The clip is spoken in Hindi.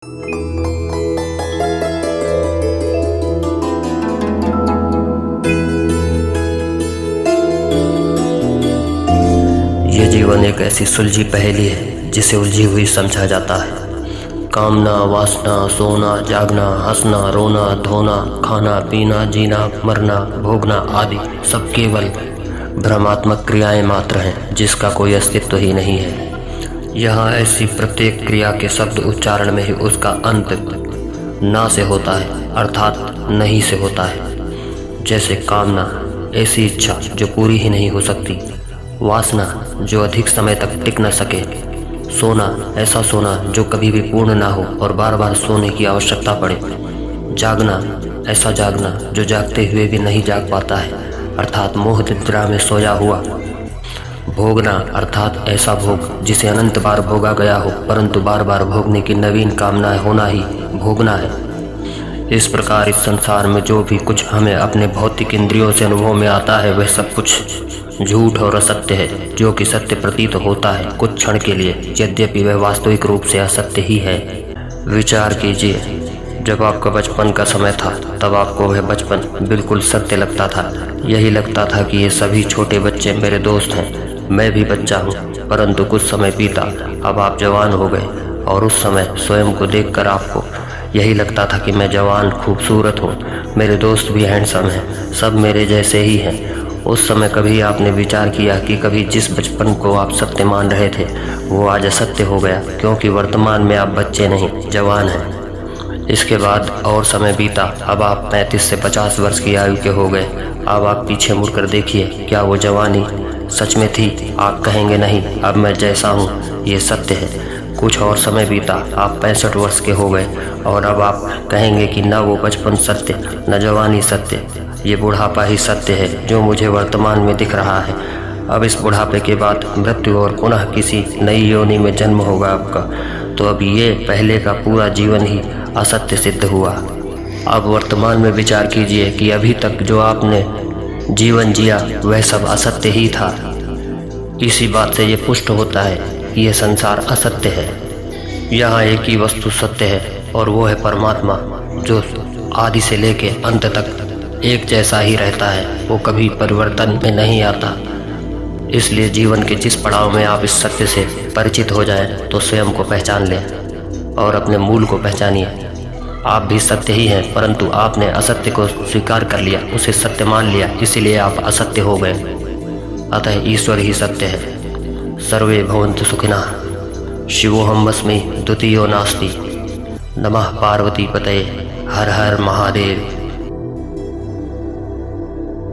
ये जीवन एक ऐसी सुलझी पहेली है जिसे उलझी हुई समझा जाता है। कामना, वासना, सोना, जागना, हंसना, रोना, धोना, खाना, पीना, जीना, मरना, भोगना आदि सब केवल भ्रमात्मक क्रियाएं मात्र हैं जिसका कोई अस्तित्व ही नहीं है। यहाँ ऐसी प्रत्येक क्रिया के शब्द उच्चारण में ही उसका अंत ना से होता है, अर्थात नहीं से होता है। जैसे कामना, ऐसी इच्छा जो पूरी ही नहीं हो सकती। वासना, जो अधिक समय तक टिक न सके। सोना, ऐसा सोना जो कभी भी पूर्ण ना हो और बार बार सोने की आवश्यकता पड़े। जागना, ऐसा जागना जो जागते हुए भी नहीं जाग पाता है, अर्थात मोह निद्रा में सोया हुआ। भोगना, अर्थात ऐसा भोग जिसे अनंत बार भोगा गया हो परंतु बार बार भोगने की नवीन कामना होना ही भोगना है। इस प्रकार इस संसार में जो भी कुछ हमें अपने भौतिक इंद्रियों से अनुभव में आता है वह सब कुछ झूठ और असत्य है, जो कि सत्य प्रतीत होता है कुछ क्षण के लिए, यद्यपि वह वास्तविक रूप से असत्य ही है। विचार कीजिए, जब आपका बचपन का समय था तब आपको वह बचपन बिल्कुल सत्य लगता था। यही लगता था कि ये सभी छोटे बच्चे मेरे दोस्त हैं, मैं भी बच्चा हूँ। परंतु कुछ समय बीता, अब आप जवान हो गए और उस समय स्वयं को देखकर आपको यही लगता था कि मैं जवान खूबसूरत हूँ, मेरे दोस्त भी हैंडसम हैं, सब मेरे जैसे ही हैं। उस समय कभी आपने विचार किया कि कभी जिस बचपन को आप सत्य मान रहे थे वो आज असत्य हो गया, क्योंकि वर्तमान में आप बच्चे नहीं जवान हैं। इसके बाद और समय बीता, अब आप 35 से 50 वर्ष की आयु के हो गए। अब आप पीछे मुड़कर देखिए, क्या वो जवानी सच में थी? आप कहेंगे नहीं, अब मैं जैसा हूँ ये सत्य है। कुछ और समय बीता, आप 65 वर्ष के हो गए और अब आप कहेंगे कि न वो बचपन सत्य न जवानी सत्य, ये बुढ़ापा ही सत्य है जो मुझे वर्तमान में दिख रहा है। अब इस बुढ़ापे के बाद मृत्यु और पुनः किसी नई योनि में जन्म होगा आपका, तो अब ये पहले का पूरा जीवन ही असत्य सिद्ध हुआ। अब वर्तमान में विचार कीजिए कि अभी तक जो आपने जीवन जिया वह सब असत्य ही था। इसी बात से ये पुष्ट होता है कि यह संसार असत्य है। यहाँ एक ही वस्तु सत्य है और वो है परमात्मा, जो आदि से लेके अंत तक एक जैसा ही रहता है, वो कभी परिवर्तन में नहीं आता। इसलिए जीवन के जिस पड़ाव में आप इस सत्य से परिचित हो जाएं तो स्वयं को पहचान लें और अपने मूल को पहचानिए। आप भी सत्य ही हैं, परंतु आपने असत्य को स्वीकार कर लिया, उसे सत्य मान लिया, इसीलिए आप असत्य हो गए। अतः ईश्वर ही सत्य है। सर्वे भवन्तु सुखिनः। शिवोऽहमस्मि द्वितीयो नास्ति। नमः पार्वती पतये। हर हर महादेव।